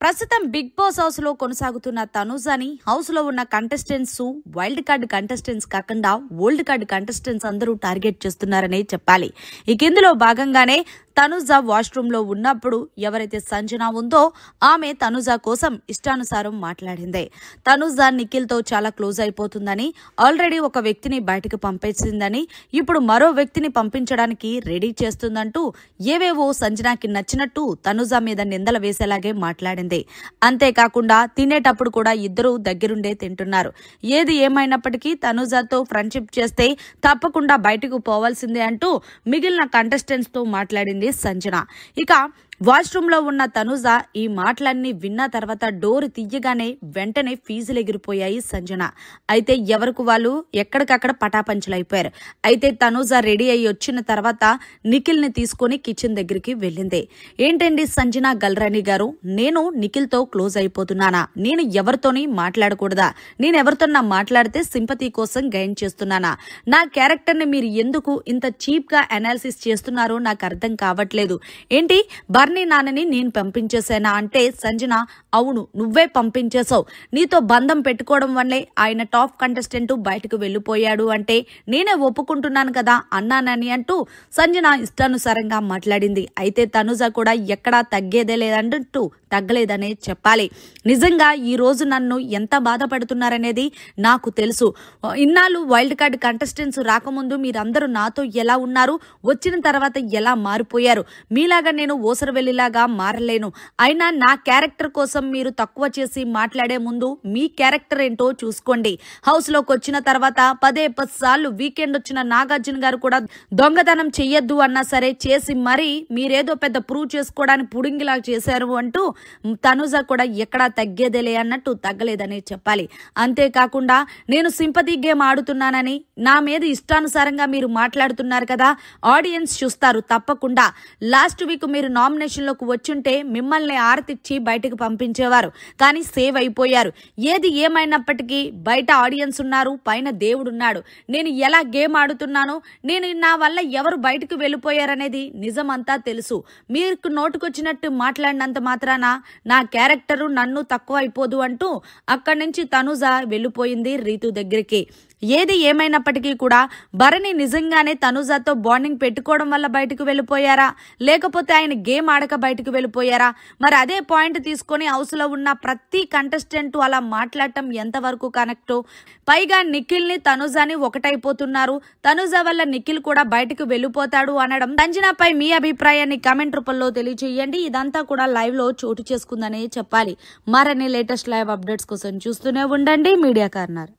ప్రస్తుతం big boss house లో కొనసాగుతున్న తనుజాని హౌస్ లో ఉన్న కంటెస్టెంట్స్ వైల్డ్ కార్డ్ కంటెస్టెంట్స్ కాకుండా ఓల్డ్ కార్డ్ కంటెస్టెంట్స్ అందరూ టార్గెట్ చేస్తున్నారనే చెప్పాలి. ఇక ఇందులో భాగంగానే తనుజ వాష్రూమ్ లో ఉన్నప్పుడు ఎవరైతే సంజన ఉందో ఆమె తనుజ కోసం ఇష్టానుసారం మాట్లాడింది. తనుజ నిఖిల్ తో చాలా క్లోజ్ అయిపోతుందని, ఆల్రెడీ ఒక వ్యక్తిని బయటకు పంపేసిందని, ఇప్పుడు మరో వ్యక్తిని పంపించడానికి రెడీ చేస్తుందంటూ ఏవేవో సంజనకి నచ్చినట్టు తనుజ మీద నిందలు వేసేలాగే మాట్లాడింది. అంతేకాకుండా తినేటప్పుడు కూడా ఇద్దరు దగ్గరుండే తింటున్నారు. ఏది ఏమైనప్పటికీ తనుజతో ఫ్రెండ్షిప్ చేస్తే తప్పకుండా బయటకు పోవాల్సిందే అంటూ మిగిలిన కంటెస్టెంట్స్ తో మాట్లాడింది సంజన. ఇక వాష్రూమ్ లో ఉన్న తనుజ ఈ మాటలన్నీ విన్న తర్వాత డోర్ తీయగానే వెంటనే ఫీజులు ఎగిరిపోయాయి సంజన. అయితే ఎవరికి వాళ్ళు ఎక్కడికక్కడ పటాపంచలైపోయారు. అయితే తనుజ రెడీ అయ్యి వచ్చిన తర్వాత నిఖిల్ ని తీసుకుని కిచెన్ దగ్గరికి వెళ్ళింది. ఏంటండి సంజన గల్రాణి గారు, నేను నిఖిల్ తో క్లోజ్ అయిపోతున్నానా? నేను ఎవరితోని మాట్లాడకూడదా? నేను ఎవరితోన్నా మాట్లాడితే సింపతి కోసం గైన్ చేస్తున్నానా? నా క్యారెక్టర్ ని మీరు ఎందుకు ఇంత చీప్ గా అనాలిసిస్ చేస్తున్నారో నాకు అర్థం కావట్లేదు. ఏంటి బర్నీ నాన్నని నేను పంపించేశానా అంటే సంజన, అవును నువ్వే పంపించేశావు. నీతో బంధం పెట్టుకోవడం వల్లే ఆయన టాప్ కంటెస్టెంట్ బయటకు వెళ్లిపోయాడు అంటే నేనే ఒప్పుకుంటున్నాను కదా అన్నానని అంటూ సంజన ఇష్టానుసారంగా మాట్లాడింది. అయితే తనుజ కూడా ఎక్కడా తగ్గేదే లేదంటూ తగ్గలేదనే చెప్పాలి. నిజంగా ఈ రోజు నన్ను ఎంత బాధపడుతున్నారనేది నాకు తెలుసు. ఇన్నాళ్ళు వైల్డ్ కార్డ్ కంటెస్టెంట్స్ రాకముందు మీరందరూ నాతో ఎలా ఉన్నారు, వచ్చిన తర్వాత ఎలా మారిపోయారు. మీలాగా నేను ఓసరవెల్లిలాగా మారలేను. అయినా నా క్యారెక్టర్ కోసం మీరు తక్కువ చేసి మాట్లాడే ముందు మీ క్యారెక్టర్ ఏంటో చూసుకోండి. హౌస్ లోకి వచ్చిన తర్వాత 10 సార్లు వీకెండ్ వచ్చిన నాగార్జున గారు కూడా దొంగతనం చెయ్యొద్దు అన్నా సరే చేసి మరీ మీరేదో పెద్ద ప్రూవ్ చేసుకోవడానికి పుడింగిలా చేశారు అంటూ తనుజ కూడా ఎక్కడా తగ్గేదేలే అన్నట్టు తగ్గలేదని చెప్పాలి. అంతేకాకుండా నేను సింపతి గేమ్ ఆడుతున్నానని, నా మీద ఇష్టానుసారంగా మీరు మాట్లాడుతున్నారు కదా, ఆడియన్స్ చూస్తారు తప్పకుండా. లాస్ట్ వీక్ మీరు నామినేషన్ లోకి వచ్చుంటే మిమ్మల్ని ఆరతిచ్చి బయటకు పంపించేవారు, కానీ సేవ్ అయిపోయారు. ఏది ఏమైనప్పటికీ బయట ఆడియన్స్ ఉన్నారు, పైన దేవుడున్నాడు. నేను ఎలా గేమ్ ఆడుతున్నానో, నేను నా వల్ల ఎవరు బయటకు వెళ్ళిపోయారనేది నిజమంతా తెలుసు. మీకు నోటుకొచ్చినట్టు మాట్లాడినంత మాత్రాన నా క్యారెక్టరు నన్ను తక్కువ అయిపోదు అంటూ అక్కడి నుంచి తనుజ వెళ్ళిపోయింది రీతు దగ్గరికి. ఏది ఏమైనప్పటికీ కూడా భరణి నిజంగానే తనుజతో బాండింగ్ పెట్టుకోవడం వల్ల బయటకు వెళ్ళిపోయారా, లేకపోతే ఆయన గేమ్ ఆడక బయటకు వెళ్ళిపోయారా? మరి అదే పాయింట్ తీసుకొని హౌస్ లో ఉన్న ప్రతి కంటెస్టెంట్ అలా మాట్లాడటం ఎంతవరకు కనెక్ట్? పైగా నిఖిల్ ని తనుజని ఒకటైపోతున్నారు, తనుజ వల్ల నిఖిల్ కూడా బయటకు వెళ్ళిపోతాడు అనడం సంజనపై మీ అభిప్రాయాన్ని కామెంట్ రూపంలో తెలియజేయండి. ఇదంతా కూడా లైవ్ లో చోటు చేసుకుందనే చెప్పాలి. మరిన్ని లేటెస్ట్ లైవ్ అప్డేట్స్ కోసం చూస్తూనే ఉండండి మీడియా కార్నర్.